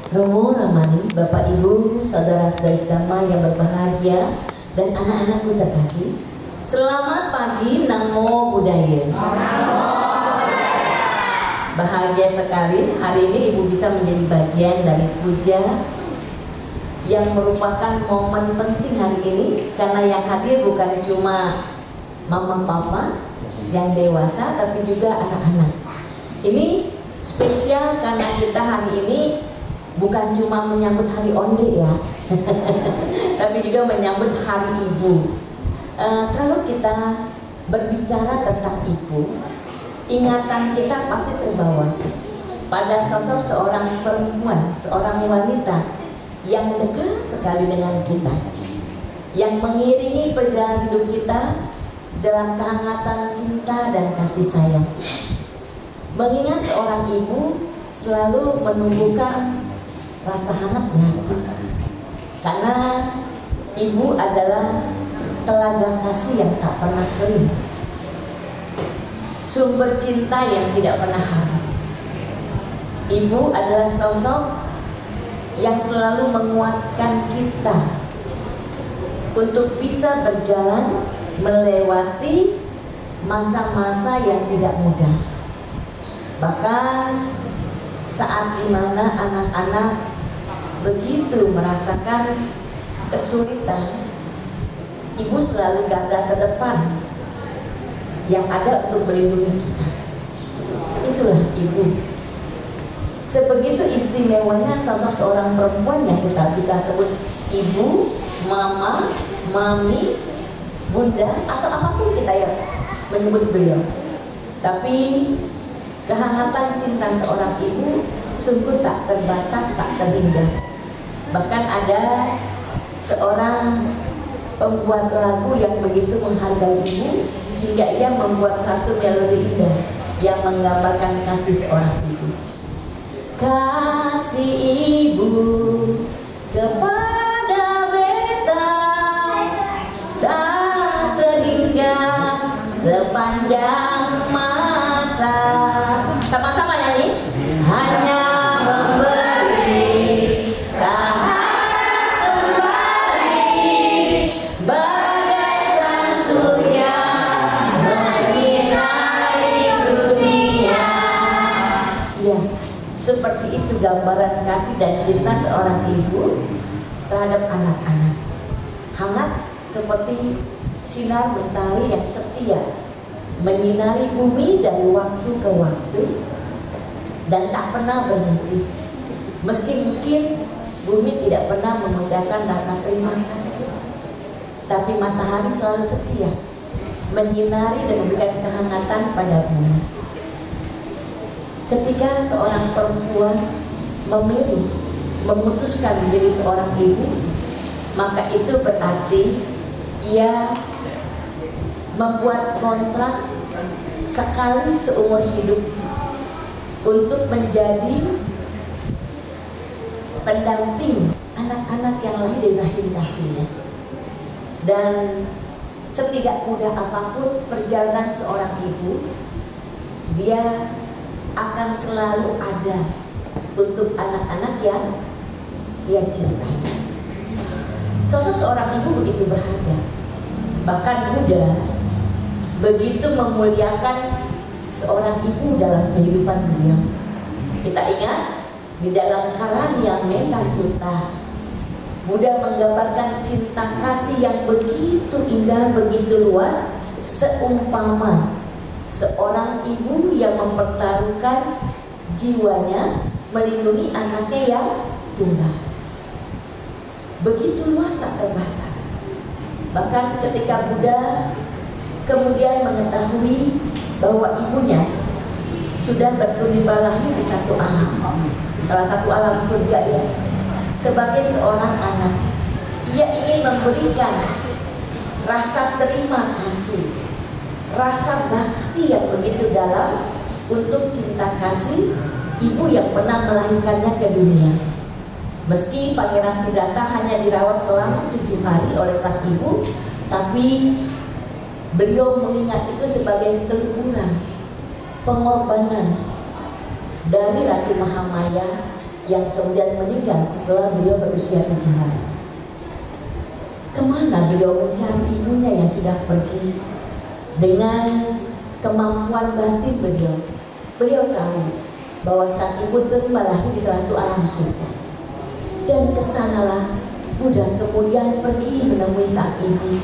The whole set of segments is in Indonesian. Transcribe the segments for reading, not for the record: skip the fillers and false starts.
Romo Ramani, Bapak Ibu, saudara-saudari sedama yang berbahagia dan anak-anakku terkasih. Selamat pagi, Namo Buddhaya. Bahagia sekali hari ini Ibu bisa menjadi bagian dari puja yang merupakan momen penting hari ini, karena yang hadir bukan cuma mama papa yang dewasa tapi juga anak-anak. Ini spesial karena kita hari ini bukan cuma menyambut hari onde ya, tapi juga menyambut hari ibu. Kalau kita berbicara tentang ibu, ingatan kita pasti terbawa pada sosok seorang perempuan, seorang wanita yang dekat sekali dengan kita, yang mengiringi perjalanan hidup kita dalam kehangatan cinta dan kasih sayang. Mengingat seorang ibu selalu menumbuhkan rasa hangat di hati, karena ibu adalah telaga kasih yang tak pernah kering, sumber cinta yang tidak pernah habis. Ibu adalah sosok yang selalu menguatkan kita untuk bisa berjalan melewati masa-masa yang tidak mudah. Bahkan saat dimana anak-anak begitu merasakan kesulitan, ibu selalu garda terdepan yang ada untuk melindungi kita. Itulah ibu. Sebegitu istimewanya sosok seorang perempuan yang kita bisa sebut ibu, mama, mami, bunda, atau apapun kita yang menyebut beliau. Tapi kehangatan cinta seorang ibu sungguh tak terbatas, tak terhingga. Bahkan ada seorang pembuat lagu yang begitu menghargai ibu, hingga ia membuat satu melodi indah yang menggambarkan kasih seorang ibu. Kasih ibu kepada beta tak terhingga sepanjang masa. Sama-sama nyanyi. Hanya memberi tahan kembali bagai sang surya menyinari dunia. Ya, seperti itu gambaran kasih dan cinta seorang ibu terhadap anak-anak. Hangat seperti sinar mentari yang setia menyinari bumi dari waktu ke waktu dan tak pernah berhenti. Meski mungkin bumi tidak pernah mengucapkan rasa terima kasih, tapi matahari selalu setia menyinari dan memberikan kehangatan pada bumi. Ketika seorang perempuan memilih memutuskan menjadi seorang ibu, maka itu berarti ia membuat kontrak sekali seumur hidup untuk menjadi pendamping anak-anak yang lahir dari rahim kasihnya. Dan setidak mudah apapun perjalanan seorang ibu, dia akan selalu ada untuk anak-anak yang dia cintai. Sosok seorang ibu begitu berharga. Bahkan Buddha begitu memuliakan seorang ibu dalam kehidupan beliau. Kita ingat di dalam Karanya Metta Sutta, Buddha menggambarkan cinta kasih yang begitu indah, begitu luas, seumpama seorang ibu yang mempertaruhkan jiwanya melindungi anaknya yang tunggal. Begitu luas, tak terbatas. Bahkan ketika Buddha kemudian mengetahui bahwa ibunya sudah bertulimba lahir di satu alam, salah satu alam surga ya, sebagai seorang anak, ia ingin memberikan rasa terima kasih, rasa bakti yang begitu dalam untuk cinta kasih ibu yang pernah melahirkannya ke dunia. Meski Pangeran Siddhartha hanya dirawat selama 7 hari oleh sang ibu, tapi beliau mengingat itu sebagai teguran, pengorbanan dari Ratu Mahamaya yang kemudian meninggal setelah beliau berusia 7 hari. Kemana beliau mencari ibunya yang sudah pergi? Dengan kemampuan batin beliau tahu bahwa sang ibu terima lahir di suatu alam surga. Dan kesanalah Buddha kemudian pergi menemui sang ibu,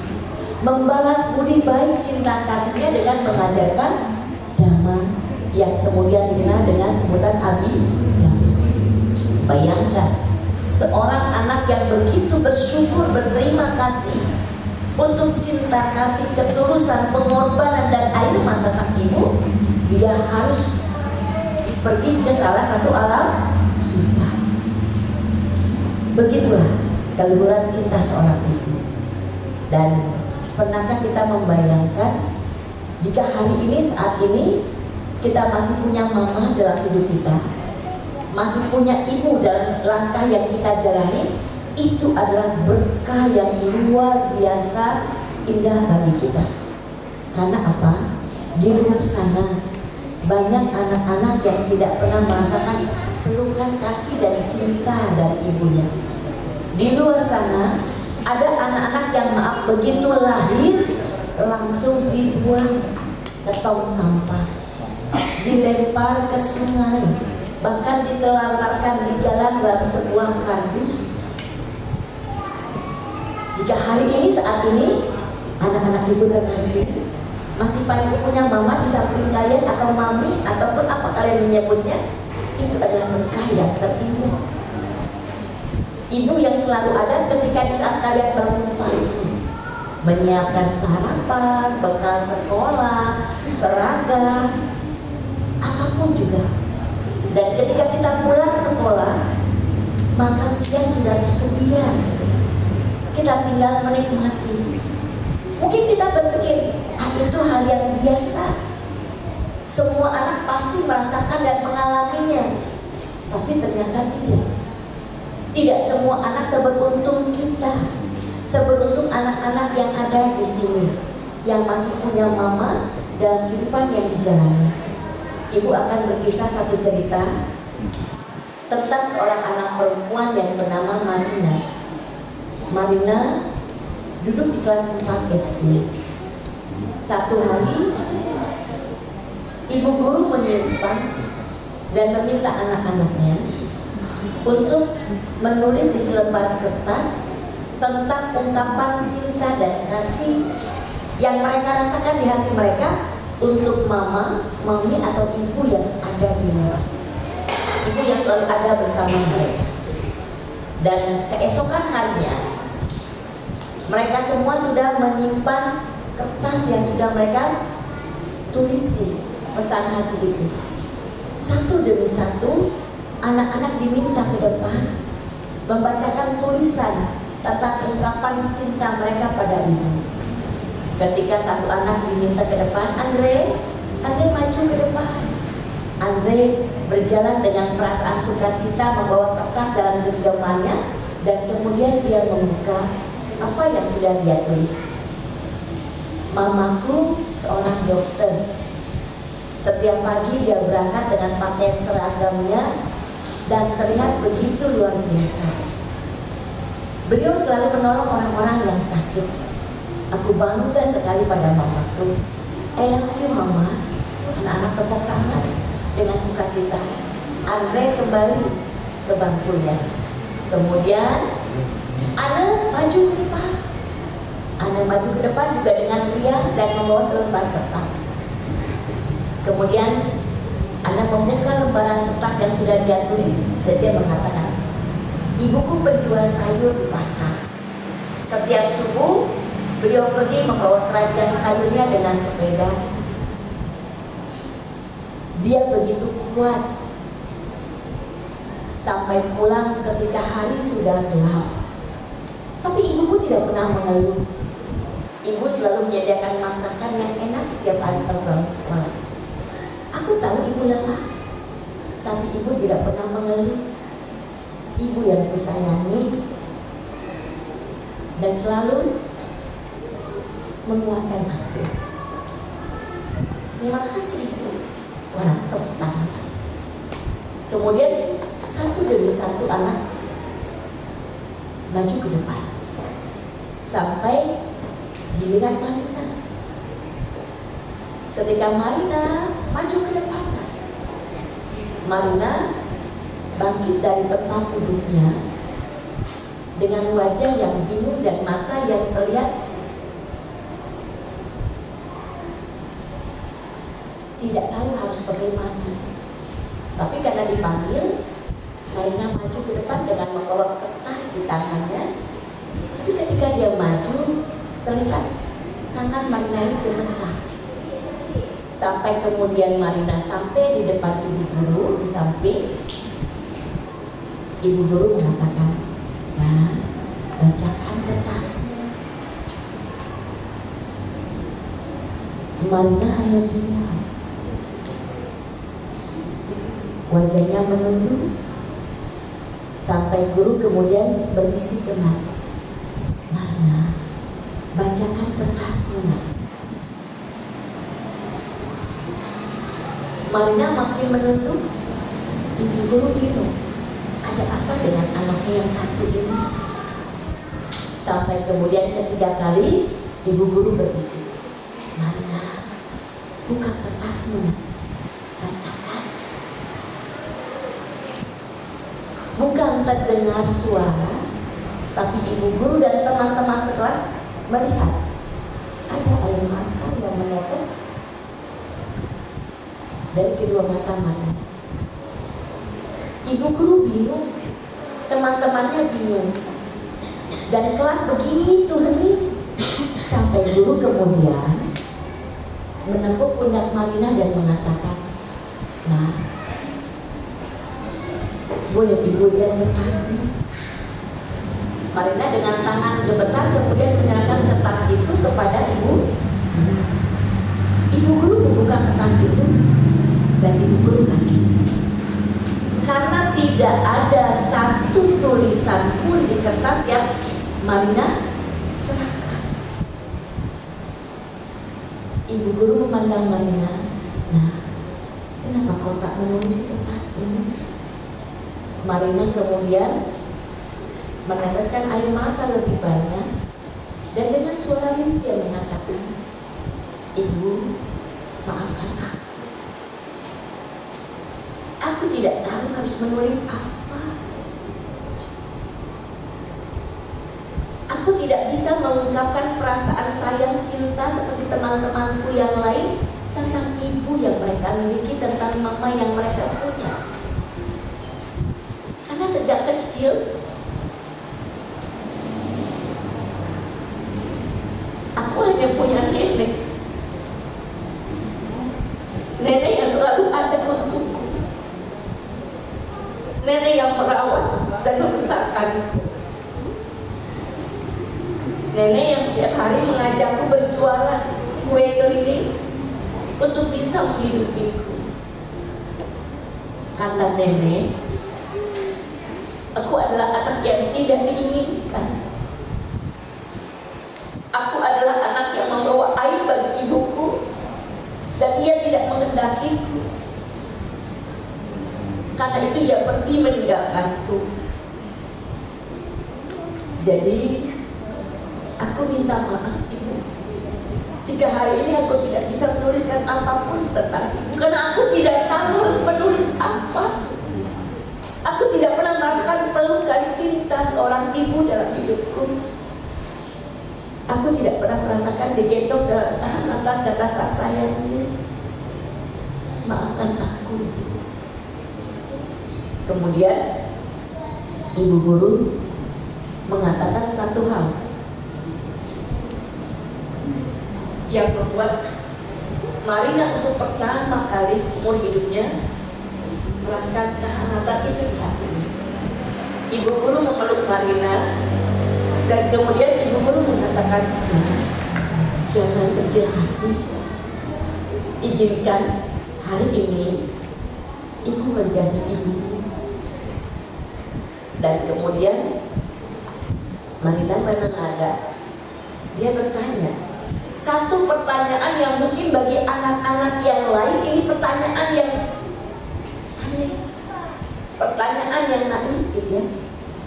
membalas budi baik cinta kasihnya dengan mengajarkan Dhamma yang kemudian dikenal dengan sebutan Abhidhamma. Bayangkan, seorang anak yang begitu bersyukur, berterima kasih untuk cinta kasih, ketulusan, pengorbanan dan air mata sang ibu, dia harus pergi ke salah satu alam surga. Begitulah keluhuran cinta seorang ibu. Dan pernahkah kita membayangkan jika hari ini, saat ini kita masih punya mama dalam hidup kita, masih punya ibu dalam langkah yang kita jalani, itu adalah berkah yang luar biasa indah bagi kita. Karena apa? Di luar sana banyak anak-anak yang tidak pernah merasakan pelukan kasih dan cinta dari ibunya. Di luar sana ada anak-anak yang maaf begitu lahir langsung dibuang ke tong sampah, dilempar ke sungai, bahkan ditelantarkan di jalan dalam sebuah kardus. Jika hari ini, saat ini anak-anak ibu terkasih masih punya mama di samping kalian, atau mami, ataupun apa kalian menyebutnya, itu adalah berkah yang terindah. Ibu yang selalu ada ketika di saat kalian bangun pagi, menyiapkan sarapan, bekal sekolah, seragam, apapun juga. Dan ketika kita pulang sekolah, makan siang sudah tersedia. Kita tinggal menikmati. Mungkin kita berpikir, itu hal yang biasa. Semua anak pasti merasakan dan mengalaminya. Tapi ternyata tidak. Tidak semua anak seberuntung kita, seberuntung anak-anak yang ada di sini, yang masih punya mama dalam kehidupan yang dijalani. Ibu akan berkisah satu cerita tentang seorang anak perempuan yang bernama Marina. Marina duduk di kelas 4 SD. Satu hari, ibu guru menyimpan dan meminta anak-anaknya untuk menulis di selembar kertas tentang ungkapan cinta dan kasih yang mereka rasakan di hati mereka untuk mama, mami, atau ibu yang ada di rumah, ibu yang selalu ada bersama mereka. Dan keesokan harinya, mereka semua sudah menyimpan kertas yang sudah mereka tulisi pesan hati itu. Satu demi satu, anak-anak diminta ke depan membacakan tulisan tentang ungkapan cinta mereka pada ibu. Ketika satu anak diminta ke depan, Andre maju ke depan. Andre berjalan dengan perasaan sukacita membawa kertas dalam genggamannya, dan kemudian dia membuka apa yang sudah dia tulis. Mamaku seorang dokter. Setiap pagi dia berangkat dengan pakaian seragamnya dan terlihat begitu luar biasa. Beliau selalu menolong orang-orang yang sakit. Aku bangga sekali pada mamaku. I love you mama. Anak-anak tepuk tangan dengan sukacita. Andre kembali ke bangkunya. Kemudian Ana maju ke depan. Ana maju ke depan juga dengan riang dan membawa selembar kertas. Kemudian Ana membuka lembaran kertas yang sudah dia tulis dan dia mengatakan, ibuku penjual sayur di pasar. Setiap subuh beliau pergi membawa keranjang sayurnya dengan sepeda. Dia begitu kuat sampai pulang ketika hari sudah gelap. Tapi ibuku tidak pernah mengeluh. Ibu selalu menyediakan masakan yang enak setiap hari pulang sekolah. Aku tahu ibu lelah, tapi ibu tidak pernah mengeluh. Ibu yang kusayangi dan selalu menguatkan aku. Terima kasih ibu. Orang tepuk tangan. Kemudian satu demi satu anak maju ke depan sampai giliran Marina. Ketika Marina maju ke depan, Marina bangkit dari tempat duduknya dengan wajah yang bingung dan mata yang terlihat tidak tahu harus bagaimana. Tapi karena dipanggil, Marina maju ke depan dengan membawa kertas di tangannya. Tapi ketika dia maju, terlihat tangan Marina ini gemetar. Sampai kemudian Marina sampai di depan ibu guru di samping. Ibu guru mengatakan, "Nah, bacakan kertasmu." Marina hanya diam. Wajahnya menunduk. Sampai guru kemudian berbisik kembali, "Marina, bacakan kertasmu." Marina makin menunduk. Ibu guru bingung, ada apa dengan anaknya yang satu ini? Sampai kemudian ketiga kali ibu guru berbisik, "Marina, buka kertasmu, bacakan." Bukan terdengar suara, tapi ibu guru dan teman-teman sekelas melihat ada air mata yang menetes dari kedua mata Marina. Ibu guru bingung, teman-temannya bingung, dan kelas begitu hening. Sampai guru kemudian menepuk pundak Marina dan mengatakan, "Nah, boleh ibu lihat kertasmu?" Marina dengan tangan gemetar kemudian menyerahkan kertas itu kepada ibu. Ibu guru membuka kertas itu dan ibu guru kaget. Karena tidak ada satu tulisan pun di kertas yang Marina serahkan. Ibu guru memandang Marina, "Nah, kenapa kau tak menulis kertas ini?" Marina kemudian meneteskan air mata lebih banyak dan dengan suara lirih dia mengatakan, "Ibu, maafkan aku. Aku tidak tahu harus menulis apa. Aku tidak bisa mengungkapkan perasaan sayang cinta seperti teman-temanku yang lain tentang ibu yang mereka miliki, tentang mama yang mereka punya. Karena sejak kecil aku hanya punya nenek. Nenek yang selalu ada untukku. Nenek yang merawat dan membesarkanku. Nenek yang setiap hari mengajakku berjualan kue keliling untuk bisa menghidupiku. Kata nenek, aku adalah anak yang tidak diinginkan. Aku adalah anak yang membawa aib bagi ibuku dan ia tidak mengendakiku. Karena itu ia pergi meninggalkanku. Jadi aku minta maaf ibu jika hari ini aku tidak bisa menuliskan apapun tentang ibu, karena aku tidak tahu harus menulis apa. Aku tidak pernah merasakan pelukan cinta seorang ibu dalam hidupku. Aku tidak pernah merasakan digendong dalam kehangatan dan rasa sayangnya. Maafkan aku, ibu." Kemudian ibu guru mengatakan satu hal yang membuat Marina untuk pertama kali seumur hidupnya merasakan kehangatan itu di hatinya. Ibu guru memeluk Marina dan kemudian ibu guru mengatakan, "Jangan kecil hati. Izinkan hari ini ibu menjadi ibu." Dan kemudian Marina menengadah. Dia bertanya satu pertanyaan yang mungkin bagi anak-anak yang lain ini pertanyaan yang aneh. Pertanyaan yang naif gitu ya,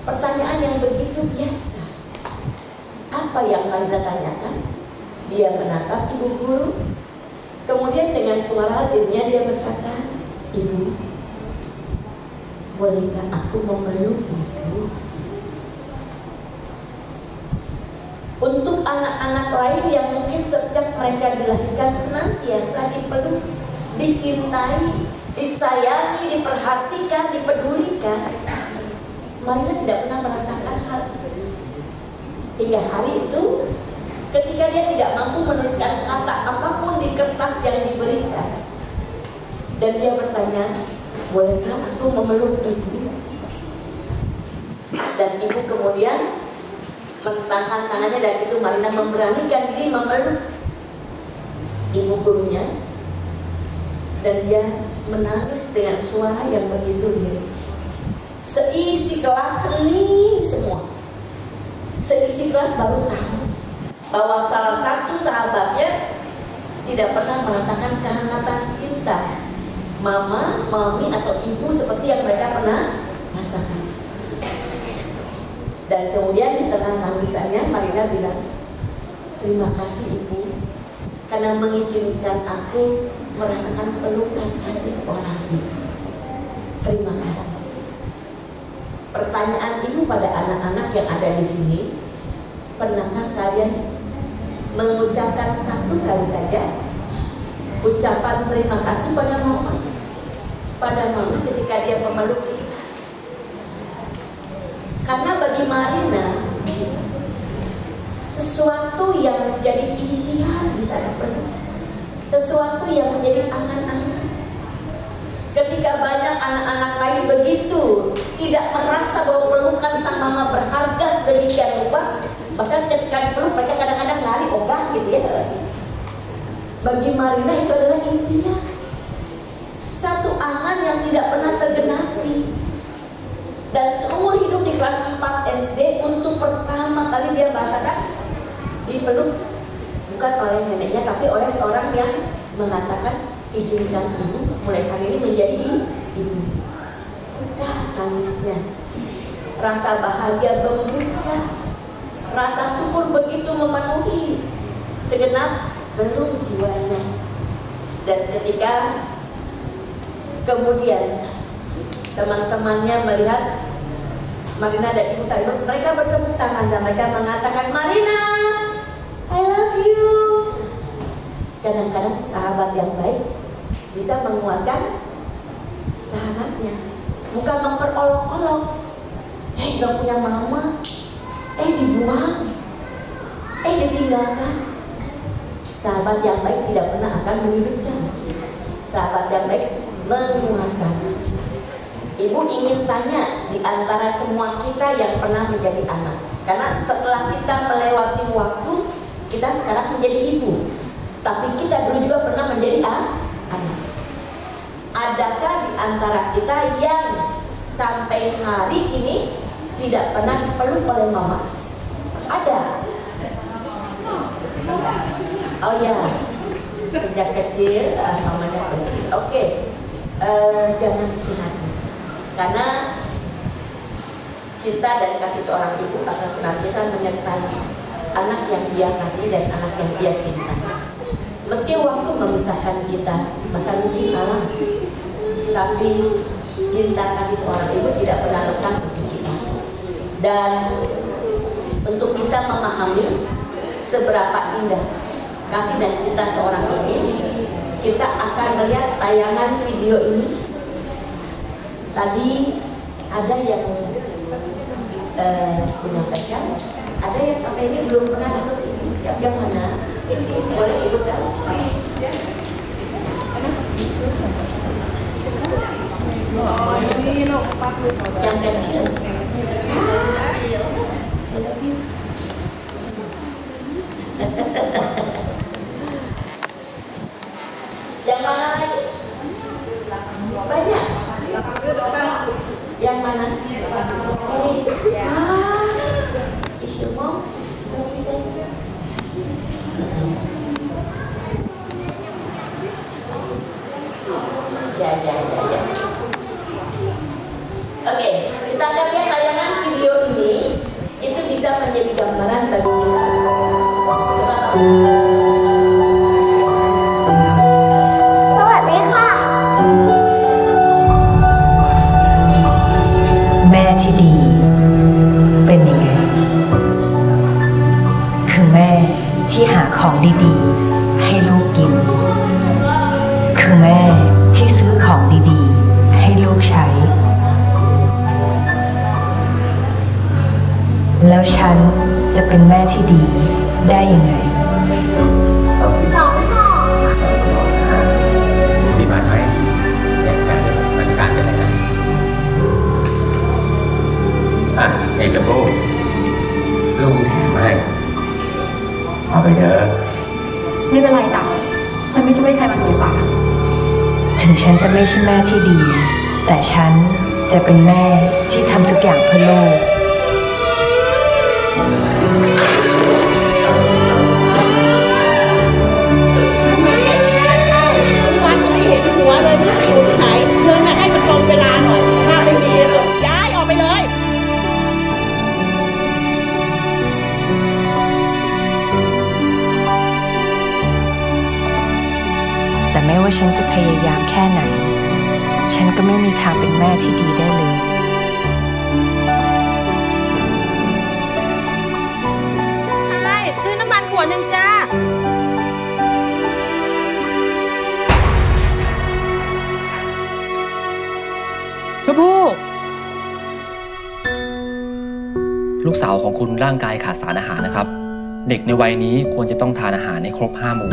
pertanyaan yang begitu biasa. Apa yang Marina tanyakan? Dia menatap ibu guru, kemudian dengan suara hatinya dia berkata, "Ibu, bolehkah aku memeluk ibu?" Untuk anak-anak lain yang mungkin sejak mereka dilahirkan senantiasa dipeluk, dicintai, disayangi, diperhatikan, dipedulikan, Marina tidak pernah merasakan hal itu. Hingga hari itu, ketika dia tidak mampu menuliskan kata apapun di kertas yang diberikan, dan dia bertanya, "Bolehkah aku memeluk ibu?" Dan ibu kemudian menentangkan tangannya, dan itu Marina memberanikan diri memeluk ibu gurunya, dan dia menangis dengan suara yang begitu lirih. Seisi kelas hening semua. Seisi kelas baru tahu bahwa salah satu sahabatnya tidak pernah merasakan kehangatan cinta mama, mami, atau ibu seperti yang mereka pernah rasakan. Dan kemudian di tengah tangisannya Marina bilang, "Terima kasih ibu, karena mengizinkan aku merasakan pelukan kasih seorang ibu. Terima kasih." Pertanyaan ibu pada anak-anak yang ada di sini, pernahkah kalian mengucapkan satu kali saja ucapan terima kasih pada mama, pada mami ketika dia memeluk kita? Karena bagi Marina, sesuatu yang menjadi impian bisa dipeluk, sesuatu yang menjadi angan-angan. Ketika banyak anak-anak lain begitu tidak merasa bahwa pelukan sang mama berharga sedemikian rupa, bahkan ketika dipeluk mereka kadang-kadang lari ogah gitu ya. Bagi Marina itu adalah impian, satu angan yang tidak pernah tergenapi. Dan seumur hidup di kelas 4 SD, untuk pertama kali dia merasakan dipeluk, bukan oleh neneknya tapi oleh seorang yang mengatakan, "Izinkan ibu mulai hari ini menjadi ibu." Pecah tangisnya, rasa bahagia membuncah, rasa syukur begitu memenuhi segenap belum jiwanya. Dan ketika kemudian teman-temannya melihat Marina dan Ibu Saibur, mereka bertepuk tangan dan mereka mengatakan, "Marina, I love you." Kadang-kadang sahabat yang baik bisa menguatkan sahabatnya, bukan memperolok-olok. Gak punya mama, dibuang, ditinggalkan. Sahabat yang baik tidak pernah akan menyudutkan. Sahabat yang baik menguatkan. Ibu ingin tanya di antara semua kita yang pernah menjadi anak, karena setelah kita melewati waktu, kita sekarang menjadi ibu, tapi kita dulu juga pernah menjadi anak. Adakah di antara kita yang sampai hari ini tidak pernah dipeluk oleh mama? Ada. Oh ya, sejak kecil mamanya pergi. Oke, jangan kecil hati, karena cinta dan kasih seorang ibu akan senantiasa menyertai anak yang dia kasih dan anak yang dia cintai. Meski waktu memisahkan kita, bahkan mungkin alam, tapi cinta kasih seorang ibu tidak pernah lekang untuk kita. Dan untuk bisa memahami seberapa indah kasih dan cinta seorang ibu, kita akan melihat tayangan video ini. Tadi ada yang menyampaikan, ada yang sampai ini belum pernah duduk sini. Siap yang mana? Boleh ibu tahu? Yang kecil. Yang mana lagi? Banyak. Yang mana? Ini. Isu mau? Bisa. Ya. Oke, kita akan lihat tayangan video ini. Itu bisa menjadi gambaran bagi kita.สวัสดีค่ะ แม่ที่ดีเป็นยังไง คือแม่ที่หาของดีๆให้ลูกกิน คือแม่ที่ซื้อของดีๆให้ลูกใช้ แล้วฉันจะเป็นแม่ที่ดีได้ยังไง ดีมากไหมอยากการมันการเป็นอะไรนะเอกจะพูดลูกแถมให้เอาไปเถอะ ไม่เป็นไรจ้ะมันไม่ใช่ให้ใครมาสงสาร ถึงฉันจะไม่ใช่แม่ที่ดี แต่ฉันจะเป็นแม่ที่ทำทุกอย่างเพื่อลูก วันไม่เห็นหัวเลยไม่รู้จะอยู่ที่ไหนเงินน่ะให้มันตรงเวลาหน่อยถ้าไม่มีเลยย้ายออกไปเลย แต่ไม่ว่าฉันจะพยายามแค่ไหน ฉันก็ไม่มีทางเป็นแม่ที่ดีได้เลย ใช่ซื้อน้ำมันขวดหนึ่งจ้าชมพู่ ลูกสาวของคุณร่างกายขาดสารอาหารนะครับ เด็กในวัยนี้ควรจะต้องทานอาหารให้ครบ5 หมู่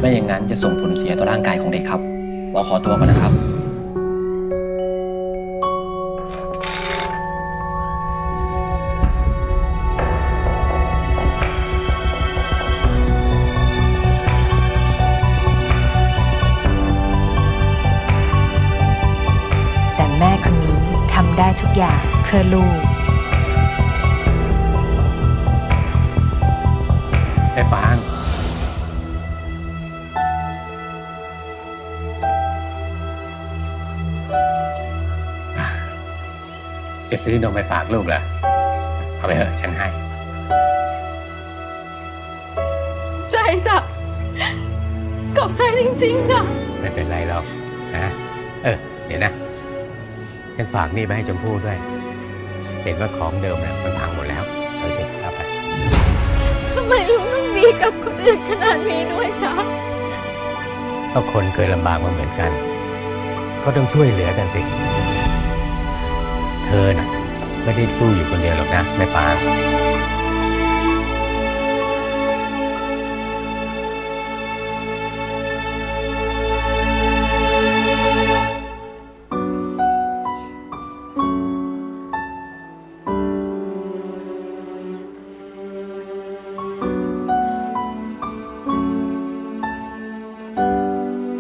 ไม่อย่างนั้นจะส่งผลเสียต่อร่างกายของเด็กครับหมอขอตัวก่อนนะครับ แต่แม่คนนี้ทำได้ทุกอย่างเพื่อลูก ไอ้ปางจะซื้อนมไปฝากลูกเหรอเอาไปเถอะฉันให้ ใจจ้ะขอบใจจริงๆค่ะ ไม่เป็นไรหรอกนะเดี๋ยวนะฉันฝากนี่ไปให้ชมพู่ด้วยเห็นว่าของเดิมเนี่ยมันพังหมดแล้วเอาไปเอาไป ทำไมลุงต้องมีกับคนอื่นขนาดนี้ด้วยคะ ก็คนเคยลำบากมาเหมือนกันก็ต้องช่วยเหลือกันสิเธอน่ะไม่ได้สู้อยู่คนเดียวหรอกนะแม่ปาง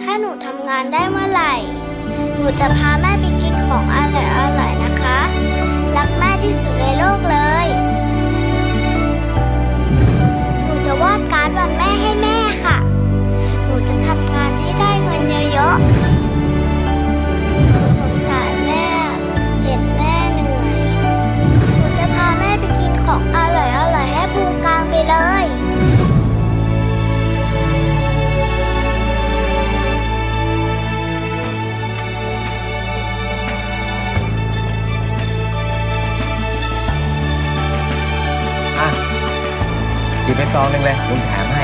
ถ้าหนูทำงานได้เมื่อไหร่ หนูจะพาแม่ไปกินของอร่อยๆนะคะ รักแม่ที่สุดในโลกเลย หนูจะวาดการ์ดวันแม่ให้แม่ค่ะ หนูจะทำงานให้ได้เงินเยอะๆ หนูสงสารแม่ เห็นแม่เหนื่อย หนูจะพาแม่ไปกินของอร่อยๆให้พุงกลางไปเลย หยิบเป็นซองหนึ่งเลยลุงแถมให้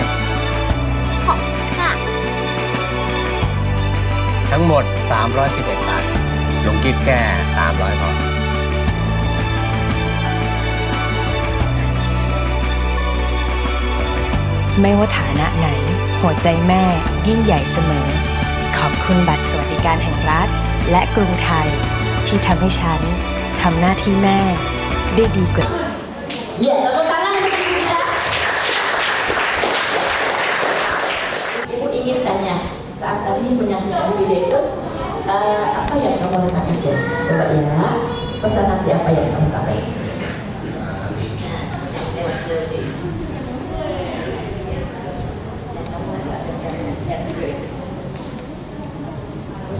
ขอบคุณค่ะ ทั้งหมด311 บาทลุงกิ๊บแก่300พอ ไม่ว่าฐานะไหน หัวใจแม่ยิ่งใหญ่เสมอ ขอบคุณบัตรสวัสดิการแห่งรัฐ และกรุงไทยที่ทำให้ฉันทำหน้าที่แม่ได้ดีกว่า Ya, tepuk tangan untuk ibu kita. Ibu ingin tanya, saat tadi menyaksikan video itu, apa yang kamu rasakan? Coba ya, pesan nanti apa yang kamu sampaikan?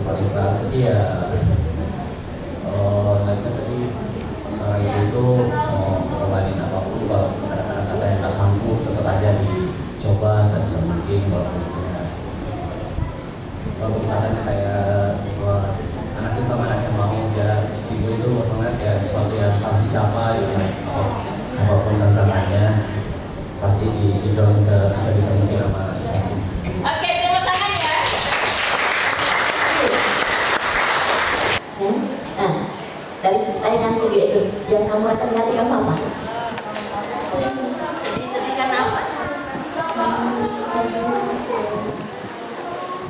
Terima kasih ya. Nanti tadi Nah, dari tayangan video itu yang kamu rasa di hati kamu apa? Sedih karena apa?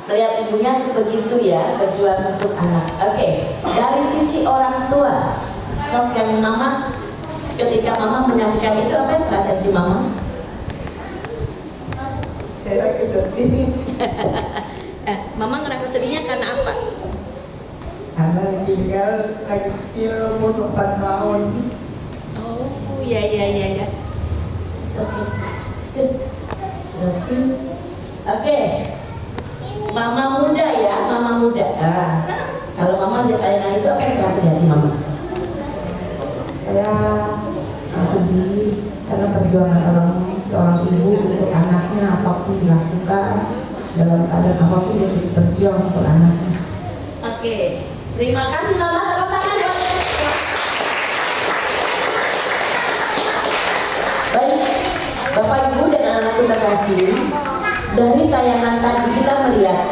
Melihat ibunya sebegitu ya berjuang untuk anak. Oke, dari sisi orang tua, sok yang mama, ketika mama menyaksikan itu apa yang terasa di mama? Saya lagi sedih. Mama ngerasa sedihnya karena apa? Karena ditinggal lagi kecil umur 4 tahun. Oh ya. Oke. Mama muda ya, mama muda. Nah, kalau mama lihat tayangan itu apa yang terasa di hati mama? Saya sedih karena perjuangan seorang ibu untuk anaknya, apapun dilakukan dalam keadaan apapun dia berjuang untuk anaknya. Oke, terima kasih mama. Tepuk tangan. Baik, Bapak Ibu dan anak-anakku terkasih, dari tayangan tadi kita melihat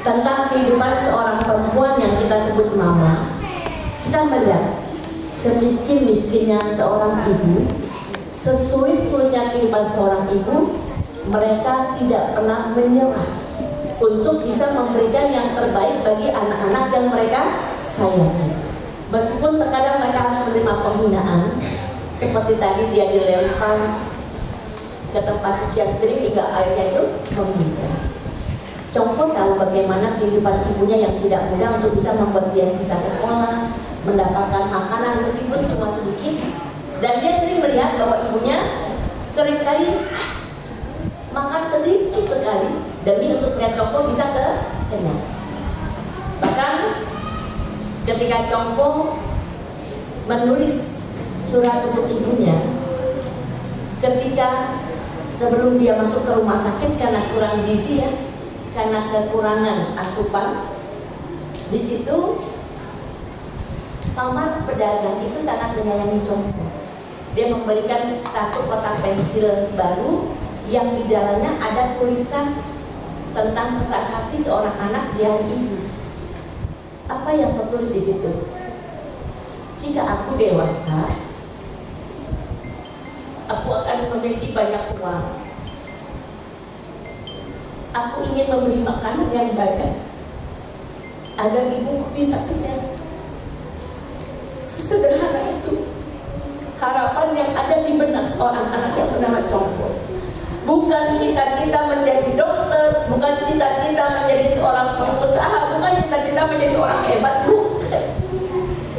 tentang kehidupan seorang perempuan yang kita sebut mama. Kita melihat semiskin-miskinnya seorang ibu, sesulit-sulitnya kehidupan seorang ibu, mereka tidak pernah menyerah untuk bisa memberikan yang terbaik bagi anak-anak yang mereka sayangi. Meskipun terkadang mereka harus menerima penghinaan, seperti tadi dia dilempar ke tempat cucian piring hingga airnya itu memuncah. Congko tahu bagaimana kehidupan ibunya yang tidak mudah untuk bisa membuat dia bisa sekolah, mendapatkan makanan meskipun cuma sedikit. Dan dia sering melihat bahwa ibunya seringkali makan sedikit sekali demi untuk melihat Congko bisa kenyang. Bahkan ketika Congko menulis surat untuk ibunya, ketika sebelum dia masuk ke rumah sakit karena kurang gizi ya, karena kekurangan asupan, di situ paman pedagang itu sangat menyayangi Congko. Dia memberikan satu kotak pensil baru yang di dalamnya ada tulisan tentang pesan hati seorang anak di hari ibu. Apa yang tertulis di situ? Jika aku dewasa, aku akan memiliki banyak uang. Aku ingin membeli makanan yang banyak agar ibuku bisa kenyang. Sesederhana itu harapan yang ada di benak seorang anak yang bernama Congko. Bukan cita-cita menjadi dokter, bukan cita-cita menjadi seorang pengusaha, bukan cita-cita menjadi orang hebat, bukan.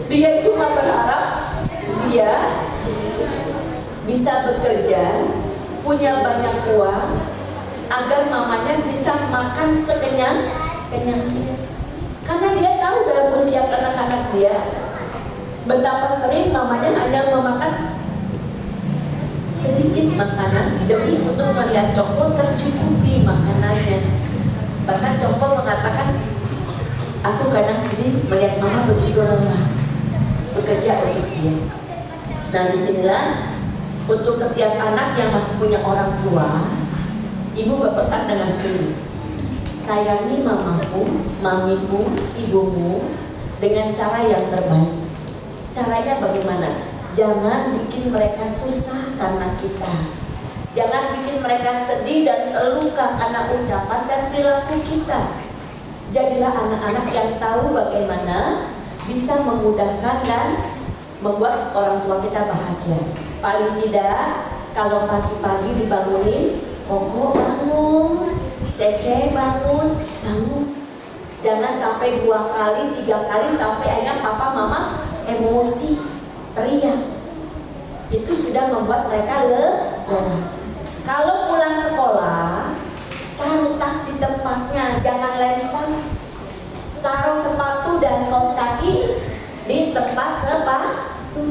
Dia cuma berharap dia bisa bekerja, punya banyak uang, agar mamanya bisa makan sekenyang-kenyangnya. Karena dia tahu dalam usia anak-anak dia betapa sering mamanya hanya memakan sedikit makanan demi untuk melihat Congko tercukupi makanannya. Bahkan Congko mengatakan, aku kadang sedih melihat mama begitu lelah bekerja untuk dia. Nah, disinilah untuk setiap anak yang masih punya orang tua, ibu berpesan dengan sungguh, sayangi mamamu, mamimu, ibumu dengan cara yang terbaik. Caranya bagaimana? Jangan bikin mereka susah karena kita. Jangan bikin mereka sedih dan terluka karena ucapan dan perilaku kita. Jadilah anak-anak yang tahu bagaimana bisa memudahkan dan membuat orang tua kita bahagia. Paling tidak, kalau pagi-pagi dibangunin, Koko bangun, Cece bangun, bangun. Jangan sampai 2 kali, 3 kali sampai akhirnya papa mama emosi, teriak. Itu sudah membuat mereka lelah. Kalau pulang sekolah, taruh tas di tempatnya, jangan lempar. Taruh sepatu dan kaos kaki di tempat sepatu.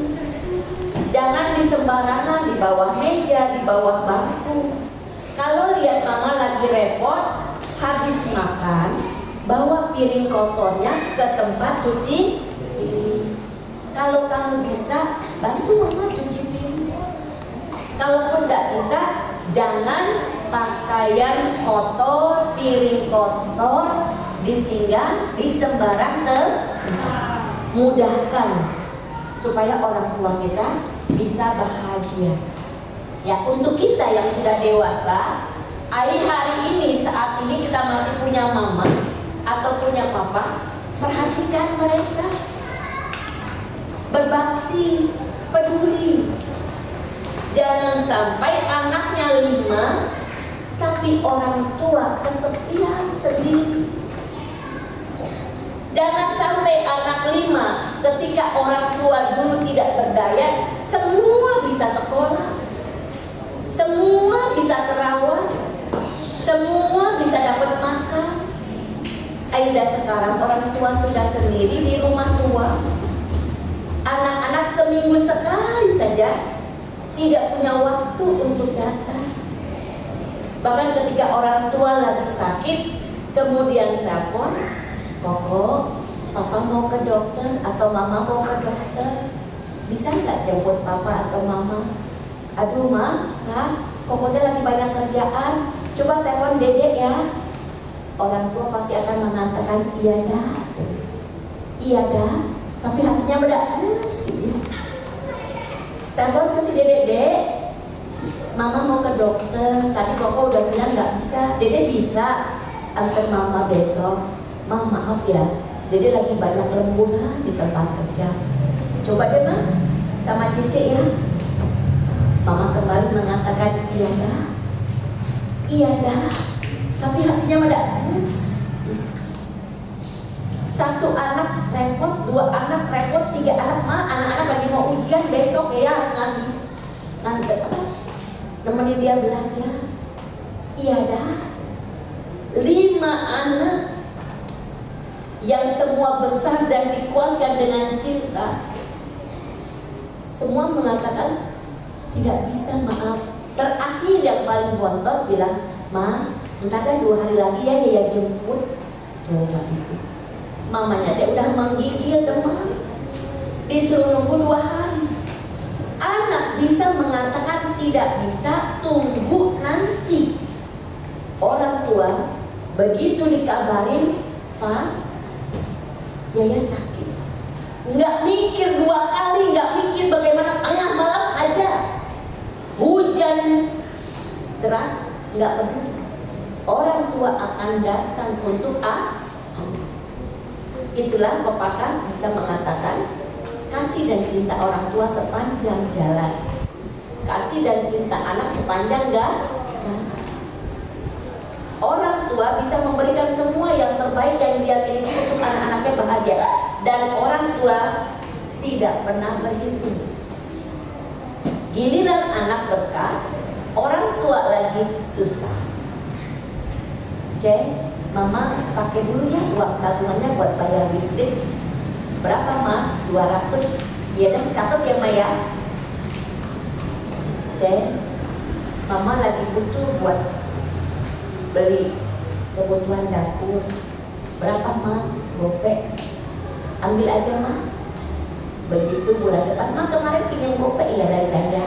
Jangan di sembarangan, di bawah meja, di bawah bangku. Kalau lihat mama lagi repot, habis makan, bawa piring kotornya ke tempat cuci piring. Kalau kamu bisa, bantu mama cuci piring. Kalaupun tidak bisa, jangan pakaian kotor, piring kotor ditinggal di sembarang tempat. mudahkan supaya orang tua kita bisa bahagia. Ya, untuk kita yang sudah dewasa, hari ini saat ini kita masih punya mama atau punya papa, perhatikan mereka, berbakti, peduli. Jangan sampai anaknya 5 tapi orang tua kesepian sendiri. Jangan sampai anak 5 ketika orang tua dulu tidak berdaya, semua bisa sekolah, semua bisa terawat, semua bisa dapat makan. Aida sekarang orang tua sudah sendiri di rumah tua. Anak-anak seminggu sekali saja tidak punya waktu untuk datang. Bahkan ketika orang tua lagi sakit, kemudian telepon, Koko, papa mau ke dokter atau mama mau ke dokter, bisa nggak jemput papa atau mama? Aduh ma, Koko lagi banyak kerjaan, coba telepon dedek ya. Orang tua pasti akan mengatakan iya dah, tapi hatinya beres ya. Telepon ke si dedek, mama mau ke dokter, tadi Koko udah bilang nggak bisa, dedek bisa antar mama besok. Mama maaf ya, dedek lagi banyak lemburan di tempat kerja. Coba deh ma, sama Cece ya. Mama kembali mengatakan iya dah, tapi hatinya medanes. Satu anak repot, 2 anak repot, 3 anak anak-anak lagi mau ujian besok ya, harus nanti apa? Nemenin dia belajar. Iya dah. 5 anak yang semua besar dan dikuatkan dengan cinta, semua mengatakan tidak bisa, maaf. Terakhir yang paling bontot bilang, ma, entar kan 2 hari lagi ya jemput. Coba itu, mamanya dia udah menggigil demam, disuruh nunggu 2 hari. Anak bisa mengatakan tidak bisa, tunggu nanti. Orang tua begitu dikabarin, Pak, Yaya sakit, nggak mikir 2 kali, nggak mikir bagaimana tengah malam aja, hujan deras, nggak peduli. Orang tua akan datang untuk itulah pepatah bisa mengatakan kasih dan cinta orang tua sepanjang jalan, kasih dan cinta anak sepanjang orang tua bisa memberikan semua yang terbaik yang dia miliki untuk anak-anaknya bahagia, dan orang tua tidak pernah berhitung. Giliran anak berkah, orang tua lagi susah. Mama pakai dulu ya uang tabungannya buat bayar listrik. Berapa ma? 200. Ya dah, catat ya ma ya. Mama lagi butuh buat beli kebutuhan dapur. Berapa ma? Gopek. Ambil aja ma. Begitu bulan depan, ma kemarin pinjam gopek ya dari ganja.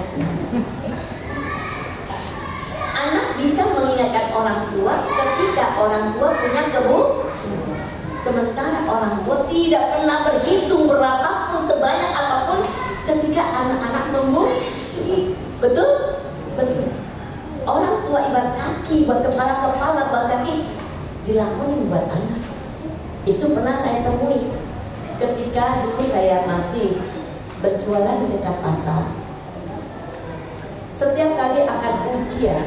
Anak bisa mengingatkan orang tua ketika orang tua punya sementara orang tua tidak pernah berhitung berapapun, sebanyak apapun ketika anak-anak membutuhkan. Betul? Betul. Orang tua ibarat kaki buat kepala buat kaki, dilakuin buat anak. Itu pernah saya temui ketika dulu saya masih berjualan di dekat pasar. Setiap kali akan ujian,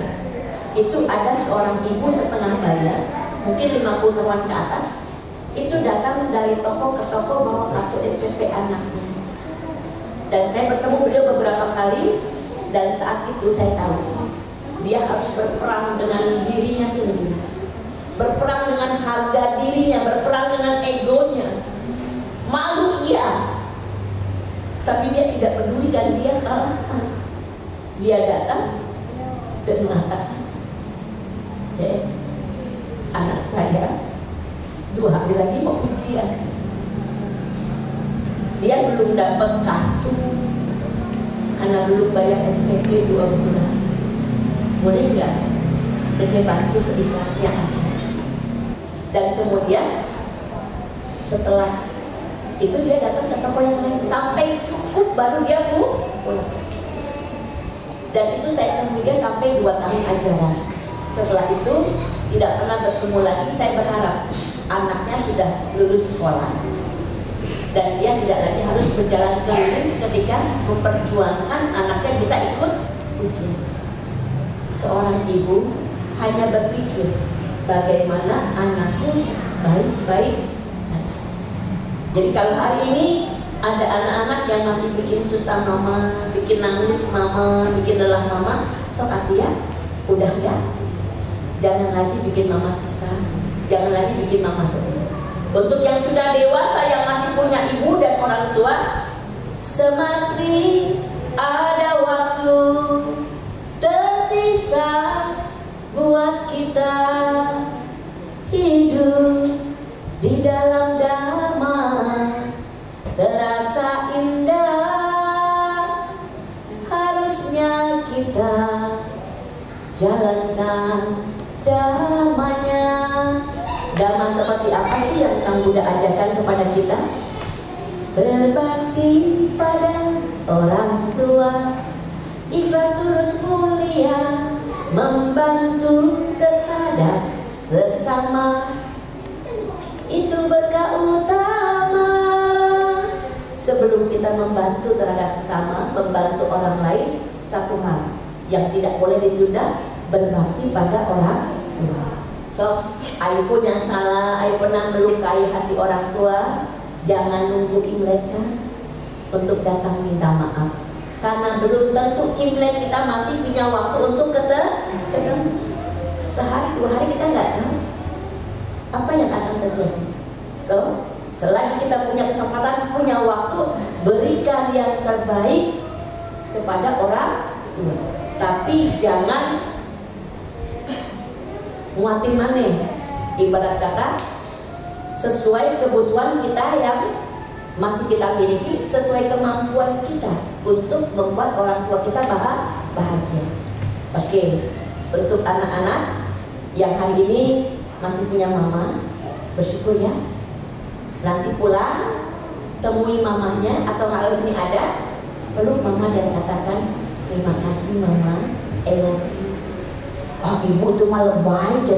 itu ada seorang ibu setengah bayar, mungkin 50 tahun ke atas, itu datang dari toko ke toko bawa kartu SPP anaknya. Dan saya bertemu beliau beberapa kali, dan saat itu saya tahu dia harus berperang dengan dirinya sendiri, berperang dengan harga dirinya, berperang dengan egonya. Malu iya, tapi dia tidak pedulikan, dia kalahkan. Dia datang dan mengatakan, anak saya 2 hari lagi mau ujian, dia belum dapat kartu karena belum bayar SPP 2 bulan. Boleh nggak Cece bantu seikhlasnya aja? Dan kemudian setelah itu dia datang ke toko yang lain sampai cukup baru dia pulang. Dan itu saya temui dia sampai 2 tahun ajaran. Setelah itu tidak pernah bertemu lagi. Saya berharap anaknya sudah lulus sekolah dan dia tidak lagi harus berjalan keliling ketika memperjuangkan anaknya bisa ikut ujian. Seorang ibu hanya berpikir bagaimana anakku baik-baik saja. Jadi kalau hari ini ada anak-anak yang masih bikin susah mama, bikin nangis mama, bikin lelah mama, sok ya, udah ya, jangan lagi bikin mama susah, jangan lagi bikin mama sedih. Untuk yang sudah dewasa yang masih punya ibu dan orang tua, semasih ada waktu tersisa buat kita hidup di dalam damai, terasa indah, harusnya kita jalankan damainya. Damai seperti apa sih yang Sang Buddha ajarkan kepada kita? Berbakti pada orang tua, ikhlas tulus mulia, membantu terhadap sesama, itu berkah utama. Sebelum kita membantu terhadap sesama, membantu orang lain, satu hal yang tidak boleh ditunda, berbakti pada orang tua. So, ayo pun yang salah, ayo pernah melukai hati orang tua, jangan nunggu Imlek untuk datang minta maaf. Karena belum tentu Imlek kita masih punya waktu untuk ketemu. Sehari 2 hari kita nggak tahu apa yang akan terjadi. So, selagi kita punya kesempatan, punya waktu, berikan yang terbaik kepada orang tua. Tapi jangan muatin maneh, ibarat kata sesuai kebutuhan kita yang masih kita miliki, sesuai kemampuan kita untuk membuat orang tua kita bahagia. Oke, untuk anak-anak yang hari ini masih punya mama, bersyukur ya. Nanti pulang temui mamanya atau kalau ini ada, peluk mama dan katakan terima kasih mama, I love you. Oh, ibu tuh malah baik.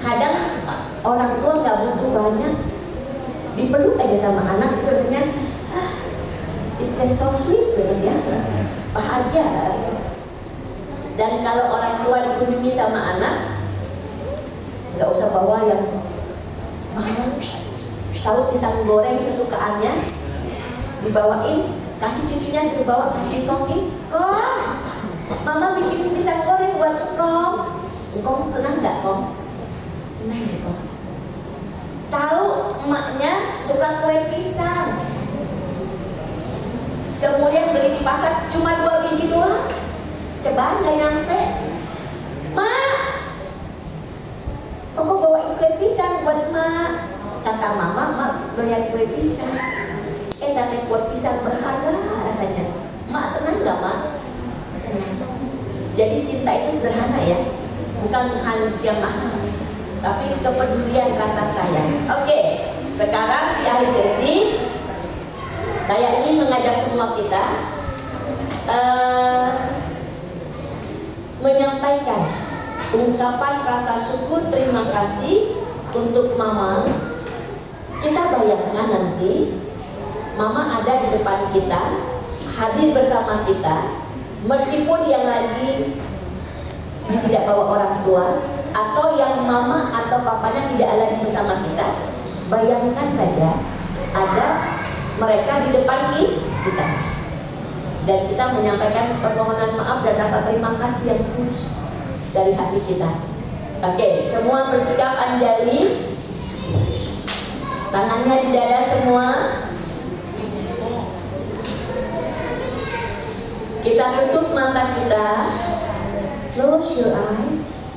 Kadang orang tua nggak butuh banyak, dipeluk aja sama anak itu rasanya it's so sweet gitu ya, bahagia. Dan kalau orang tua dikunjungi sama anak, nggak usah bawa yang mahal. Tahu pisang goreng kesukaannya, dibawain, kasih cucunya suruh bawa, kasih engkong, kok mama bikin pisang goreng buat engkong. Engkong senang nggak kong? Senang ya kong. Tahu emaknya suka kue pisang, kemudian beli di pasar cuma 2 biji doang, ceban nggak nyampe. Mak, kok bawain kue pisang buat mak? Kata mama, mak doyan kue pisang. Tapi kue pisang berharga rasanya. Mak senang nggak mak? Jadi cinta itu sederhana ya, bukan harus yang mahal, tapi kepedulian, rasa sayang. Oke, sekarang di akhir sesi saya ingin mengajak semua kita menyampaikan ungkapan rasa syukur terima kasih untuk mama. Kita bayangkan nanti mama ada di depan kita, hadir bersama kita. Meskipun yang lagi tidak bawa orang tua, atau yang mama atau papanya tidak lagi bersama kita, bayangkan saja ada mereka di depan kita, dan kita menyampaikan permohonan maaf dan rasa terima kasih yang tulus dari hati kita. Oke, semua bersikap anjali, tangannya di dada semua. Kita tutup mata kita, close your eyes,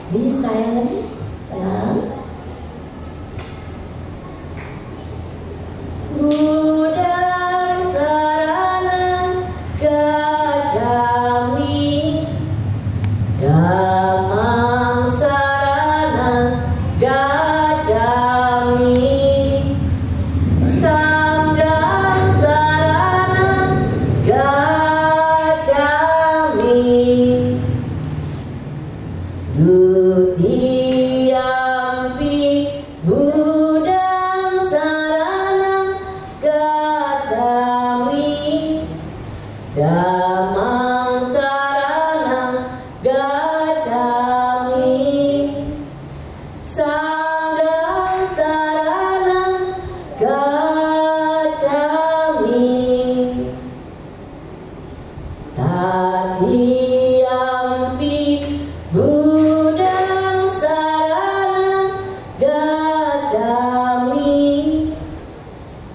be silent, tenang. Buddha sarana gacchami, Dhammam sarana gacchami,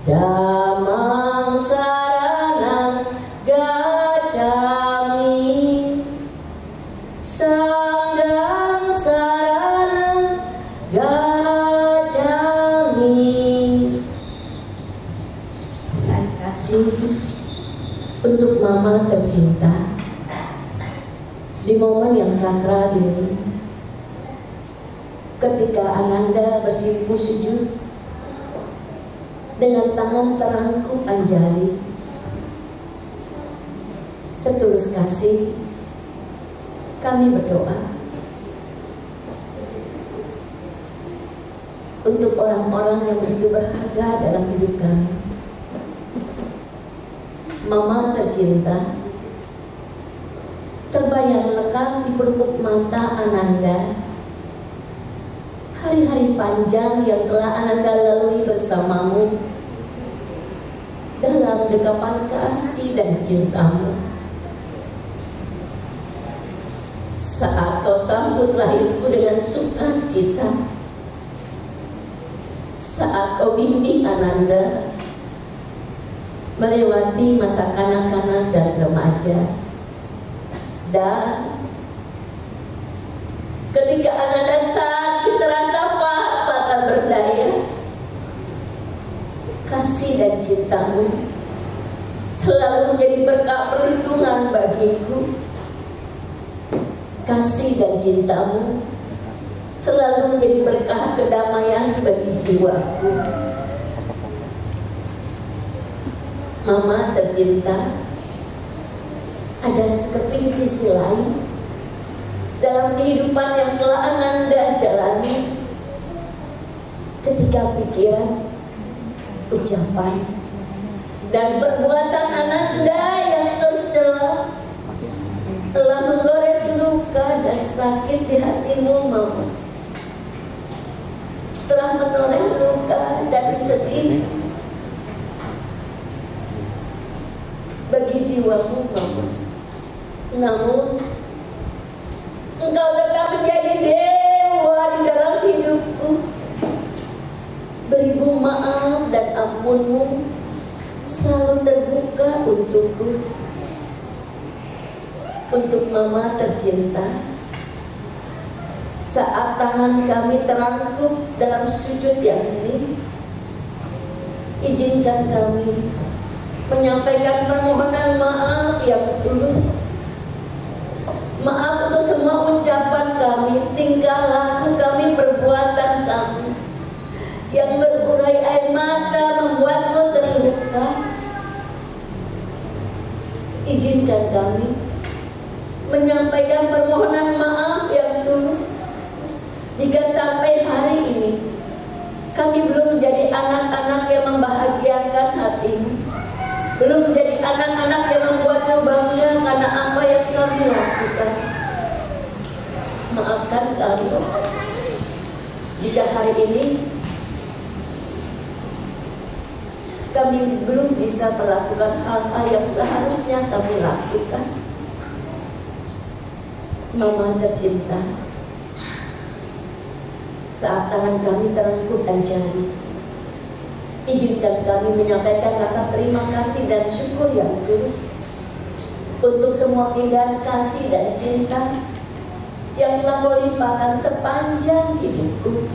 damang sarana gacami sanggang sarana gacami. Saya kasih untuk mama tercinta di momen yang sakral ini, ketika Ananda bersimpuh sujud dengan tangan terangkup Anjali, setulus kasih kami berdoa untuk orang-orang yang begitu berharga dalam hidup kami. Mama tercinta, terbayang lekat di pelupuk mata Ananda hari-hari panjang yang telah Ananda lalui bersamamu dalam dekapan kasih dan cintamu. Saat kau sambut lahirku dengan sukacita, saat kau bimbing Ananda melewati masa kanak-kanak dan remaja, dan ketika Ananda sakit terasa apa tak berdaya, kasih dan cintamu selalu menjadi berkah perlindungan bagiku. Kasih dan cintamu selalu menjadi berkah kedamaian bagi jiwaku. Mama tercinta, ada sekeping sisi lain dalam kehidupan yang telah Ananda jalani, ketika pikiran, ucapan, dan perbuatan Ananda yang tercela telah menggores luka dan sakit di hatimu, Mama. Telah menoreh luka dan sedih bagi jiwamu, Mama. Namun Engkau tetap menjadi dewa di dalam hidupku. Beribu maaf dan ampunmu selalu terbuka untukku. Untuk Mama tercinta, saat tangan kami terangkup dalam sujud yang ini, izinkan kami menyampaikan permohonan maaf yang tulus. Maaf untuk semua ucapan kami, tingkah laku kami, perbuatan kami yang berurai air mata membuatmu terluka. Izinkan kami menyampaikan permohonan maaf yang tulus jika sampai hari ini kami belum menjadi anak-anak yang membahagiakan hatimu, belum menjadi anak-anak yang membuatmu bangga karena apa yang kami lakukan. Maafkan kami jika hari ini kami belum bisa melakukan hal-hal yang seharusnya kami lakukan. Mama tercinta, saat tangan kami terangkup Anjali, izinkan kami menyampaikan rasa terima kasih dan syukur yang tulus untuk semua keindahan kasih dan cinta yang telah kau limpahkan sepanjang hidupku.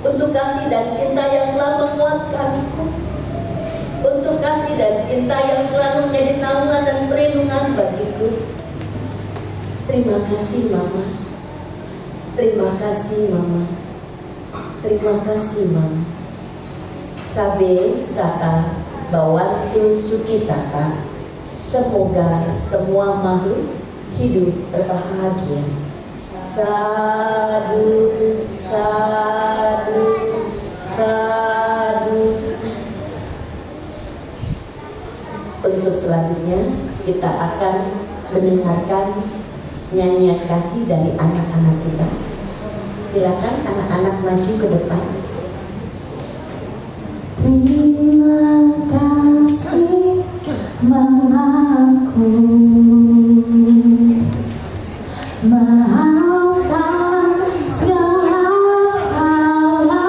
Untuk kasih dan cinta yang telah menguatkanku, untuk kasih dan cinta yang selalu menjadi naungan dan perlindungan bagiku. Terima kasih, Mama. Terima kasih, Mama. Terima kasih, Mama. Sabe sata bawantu sukitata. Semoga semua makhluk hidup berbahagia. Sadu, sadu, sadu. Untuk selanjutnya kita akan mendengarkan nyanyian kasih dari anak-anak kita. Silakan anak-anak maju ke depan. Terima kasih Mamaku, maafkan segala salahku.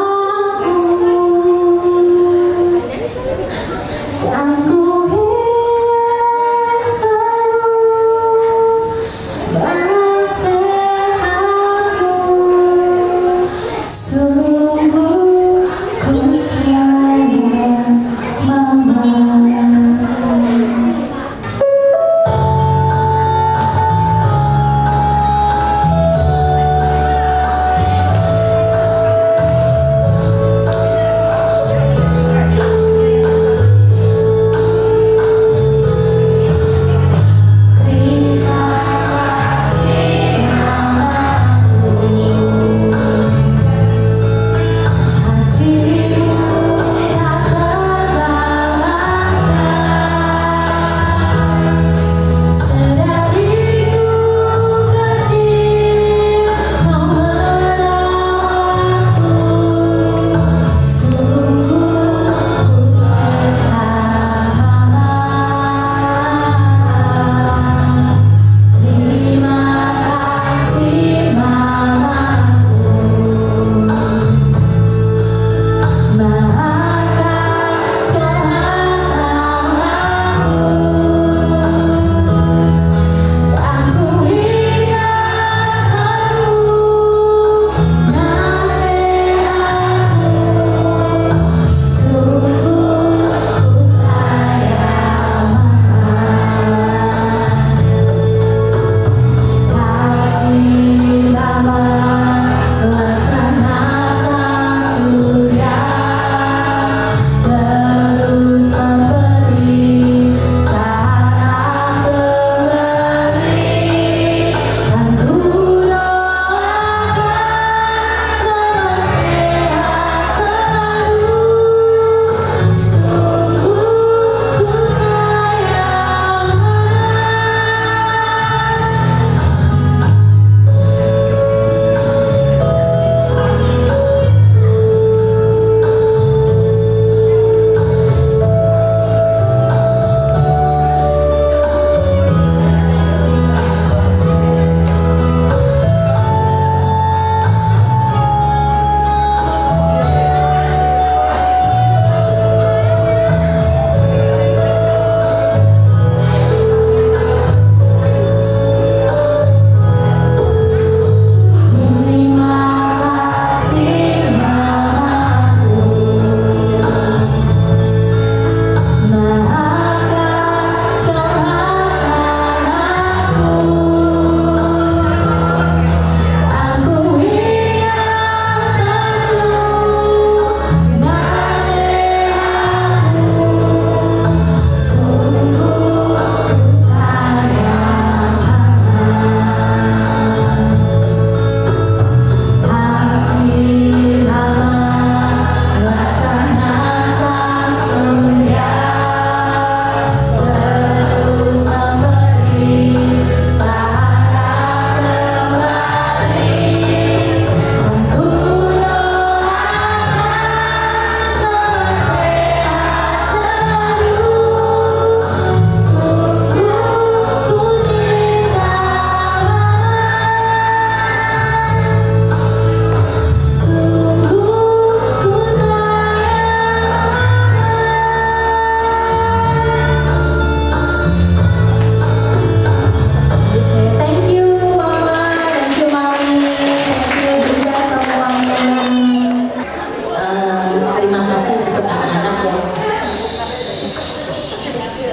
terima kasih untuk anak-anak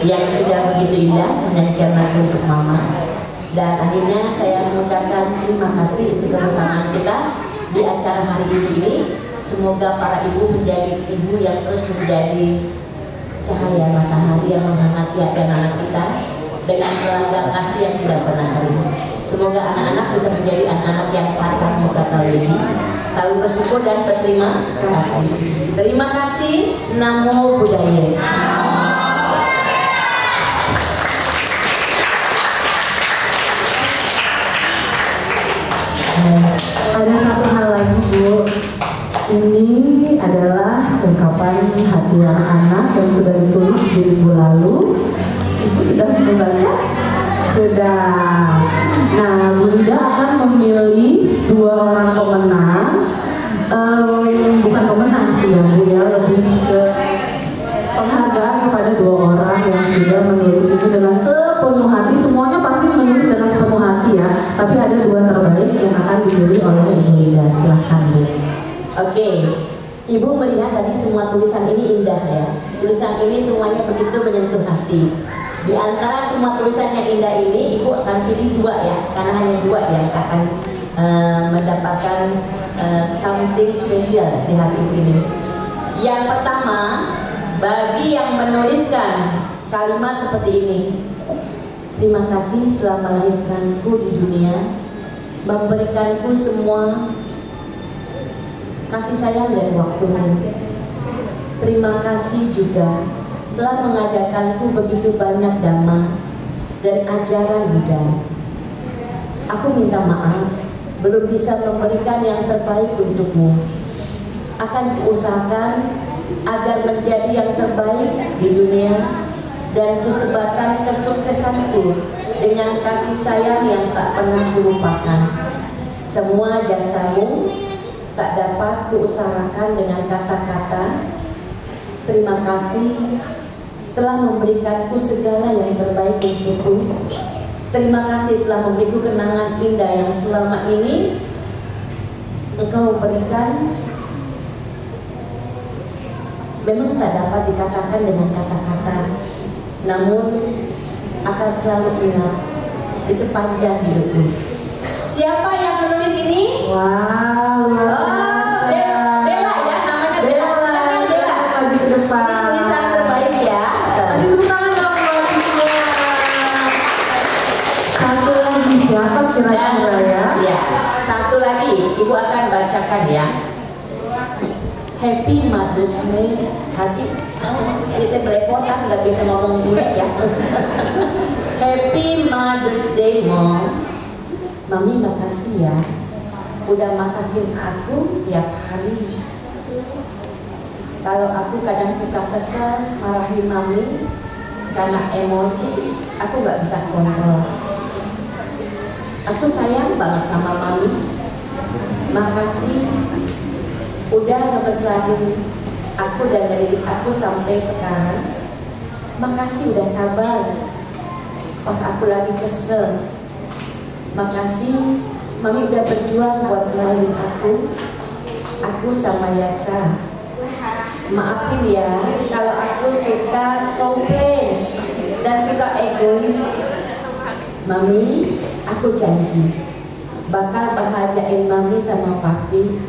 yang sudah begitu indah menyanyikan lagu untuk mama. Dan akhirnya saya mengucapkan terima kasih untuk kebersamaan kita di acara hari ini. Semoga para ibu menjadi ibu yang terus menjadi cahaya matahari yang menghangat hati anak-anak kita dengan telaga kasih yang tidak pernah habis. Semoga anak-anak bisa menjadi anak-anak yang patah muka tahun ini, tahu bersyukur dan berterima kasih. Terima kasih. Namo Buddhaya. Ada satu hal lagi, Bu. Ini adalah ungkapan hati anak-anak yang sudah ditulis di minggu lalu. Ibu sudah membaca? Sudah. Nah, Bu Lida akan memilih 2 orang pemenang. Bukan pemenang sih ya, Bu ya, lebih ke penghargaan kepada 2 orang yang sudah menulis itu dengan sepenuh hati. Semuanya pasti menulis dengan sepenuh hati ya. Tapi ada 2 terbaik yang akan dipilih oleh Ibu Lida. Silahkan, Bu. Oke, Ibu melihat tadi semua tulisan ini indah ya. Tulisan ini semuanya begitu menyentuh hati. Di antara semua tulisan yang indah ini, Ibu akan pilih 2 ya, karena hanya 2 yang akan mendapatkan something special di hari ini. Yang pertama, bagi yang menuliskan kalimat seperti ini: terima kasih telah melahirkanku di dunia, memberikanku semua kasih sayang dan waktumu. Terima kasih juga telah mengajarkanku begitu banyak dhamma dan ajaran Buddha. Aku minta maaf belum bisa memberikan yang terbaik untukmu. Akan kuusahakan agar menjadi yang terbaik di dunia dan kusebarkan kesuksesanku dengan kasih sayang yang tak pernah kulupakan. Semua jasamu tak dapat kuutarakan dengan kata-kata. Terima kasih telah memberikanku segala yang terbaik untukku. Terima kasih telah memberiku kenangan indah yang selama ini Engkau berikan. Memang tak dapat dikatakan dengan kata-kata, namun akan selalu ingat di sepanjang hidupku. Siapa yang menulis ini? Wow, Bella ya, namanya Bella. Silakan Bella. Maju ke depan. Tulisan terbaik ya. Kasih tepuk tangan dong buat semua. Satu lagi siapa kira-kira ya? Ya, satu lagi Ibu akan bacakan ya. Happy Mother's Day. Hati kita belepotan nggak bisa ngomong dulu ya. Happy Mother's Day, Mom. Mami makasih ya udah masakin aku tiap hari. Kalau aku kadang suka kesel marahin Mami karena emosi, aku nggak bisa kontrol. Aku sayang banget sama Mami. Makasih udah ngebesarin aku dan dari aku sampai sekarang. Makasih udah sabar pas aku lagi kesel. Makasih Mami udah berjuang buat ngelahirin aku sama Yasa. Maafin ya kalau aku suka komplain dan suka egois. Mami, aku janji bakal bahagiain Mami sama Papi.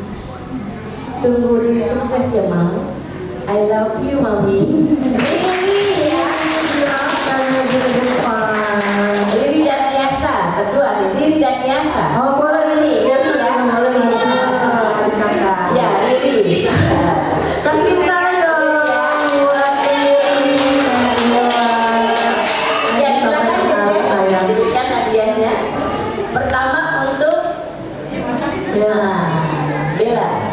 Tunggu Riri sukses ya, Mam. I love you, Mami. Riri ya. Riri dan Yasa, kedua Riri dan Yasa. Oh boleh nih, Riri ya, boleh ya. Riri. Kasih kita dong buat Riri. Ya silakan Cece, diberikan hadiahnya. Pertama untuk Bella.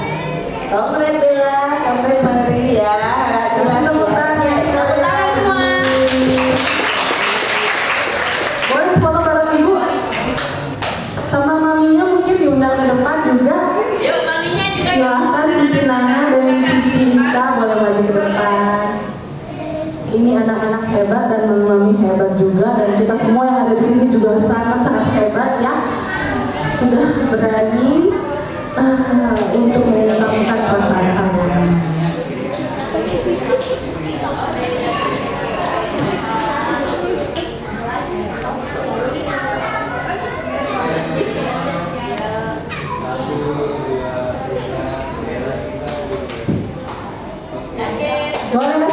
Kongres Bella, kongres Mari ya. Tepuk tangan semua. Boleh foto bareng Ibu sama Maminya, mungkin diundang ke depan juga. Yuk, Maminya juga. Silahkan Cici Nana dan Cici Cinta boleh maju ke depan. Ini anak-anak hebat dan Mami hebat juga, dan kita semua yang ada di sini juga sangat-sangat hebat ya. Sudah berani untuk mengungkapkan perasaan saya. Boleh